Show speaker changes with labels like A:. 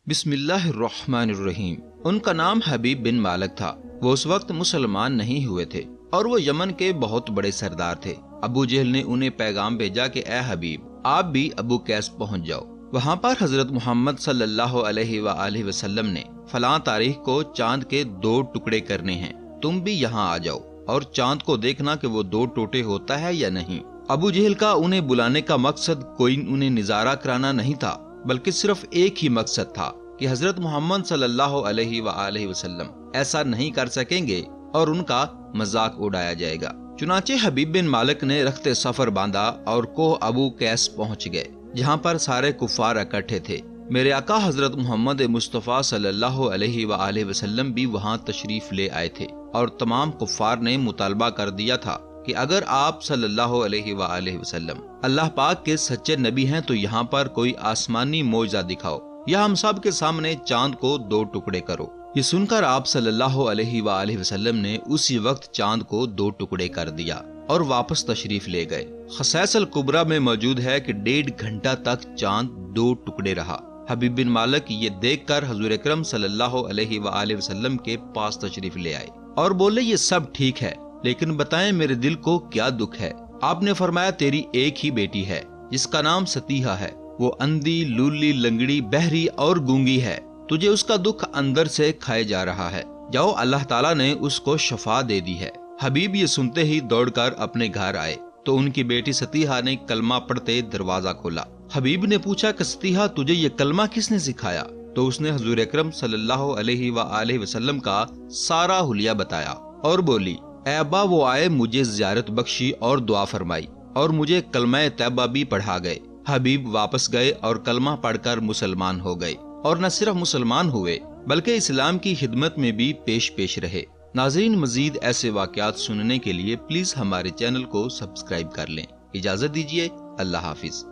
A: بسم اللہ الرحمن الرحیم۔ ان کا نام حبیب بن مالک تھا۔ وہ اس وقت مسلمان نہیں ہوئے تھے اور وہ یمن کے بہت بڑے سردار تھے۔ ابو جہل نے انہیں پیغام بھیجا کہ اے حبیب، آپ بھی ابو قیس پہنچ جاؤ۔ وہاں پر حضرت محمد صلی اللہ علیہ وآلہ وسلم نے فلاں تاریخ کو چاند کے 2 ٹکڑے کرنے ہیں، تم بھی یہاں آ جاؤ اور چاند کو دیکھنا کہ وہ 2 ٹوٹے ہوتا ہے یا نہیں۔ ابو جہل کا انہیں بلانے کا مقصد کوئی انہیں نظارہ کرانا نہیں تھا، بلکہ صرف ایک ہی مقصد تھا کہ حضرت محمد صلی اللہ علیہ وآلہ وسلم ایسا نہیں کر سکیں گے اور ان کا مذاق اڑایا جائے گا۔ چنانچہ حبیب بن مالک نے رخت سفر باندھا اور کوہ ابو قیس پہنچ گئے، جہاں پر سارے کفار اکٹھے تھے۔ میرے آقا حضرت محمد مصطفیٰ صلی اللہ علیہ وآلہ وسلم بھی وہاں تشریف لے آئے تھے، اور تمام کفار نے مطالبہ کر دیا تھا کہ اگر آپ صلی اللہ علیہ وآلہ وسلم اللہ پاک کے سچے نبی ہیں تو یہاں پر کوئی آسمانی معجزہ دکھاؤ یا ہم سب کے سامنے چاند کو 2 ٹکڑے کرو۔ یہ سن کر آپ صلی اللہ علیہ وآلہ وسلم نے اسی وقت چاند کو 2 ٹکڑے کر دیا اور واپس تشریف لے گئے۔ خصائص الکبریٰ میں موجود ہے کہ 1.5 گھنٹہ تک چاند 2 ٹکڑے رہا۔ حبیب بن مالک یہ دیکھ کر حضور اکرم صلی اللہ علیہ وآلہ وسلم کے پاس تشریف لے آئے اور بولے، یہ سب ٹھیک ہے، لیکن بتائیں میرے دل کو کیا دکھ ہے؟ آپ نے فرمایا تیری ایک ہی بیٹی ہے جس کا نام ستیحہ ہے، وہ اندھی، لولی، لنگڑی، بہری اور گونگی ہے، تجھے اس کا دکھ اندر سے کھائے جا رہا ہے، جاؤ اللہ تعالیٰ نے اس کو شفا دے دی ہے۔ حبیب یہ سنتے ہی دوڑ کر اپنے گھر آئے تو ان کی بیٹی ستیحہ نے کلمہ پڑھتے دروازہ کھولا۔ حبیب نے پوچھا کہ ستیحہ تجھے یہ کلمہ کس نے سکھایا؟ تو اس نے حضور اکرم صلی اللہ علیہ وآلہ وسلم کا سارا حلیہ بتایا اور بولی، اے ابا، وہ آئے، مجھے زیارت بخشی اور دعا فرمائی اور مجھے کلمہ طیبہ بھی پڑھا گئے۔ حبیب واپس گئے اور کلمہ پڑھ کر مسلمان ہو گئے، اور نہ صرف مسلمان ہوئے بلکہ اسلام کی خدمت میں بھی پیش رہے۔ ناظرین، مزید ایسے واقعات سننے کے لیے پلیز ہمارے چینل کو سبسکرائب کر لیں۔ اجازت دیجیے، اللہ حافظ۔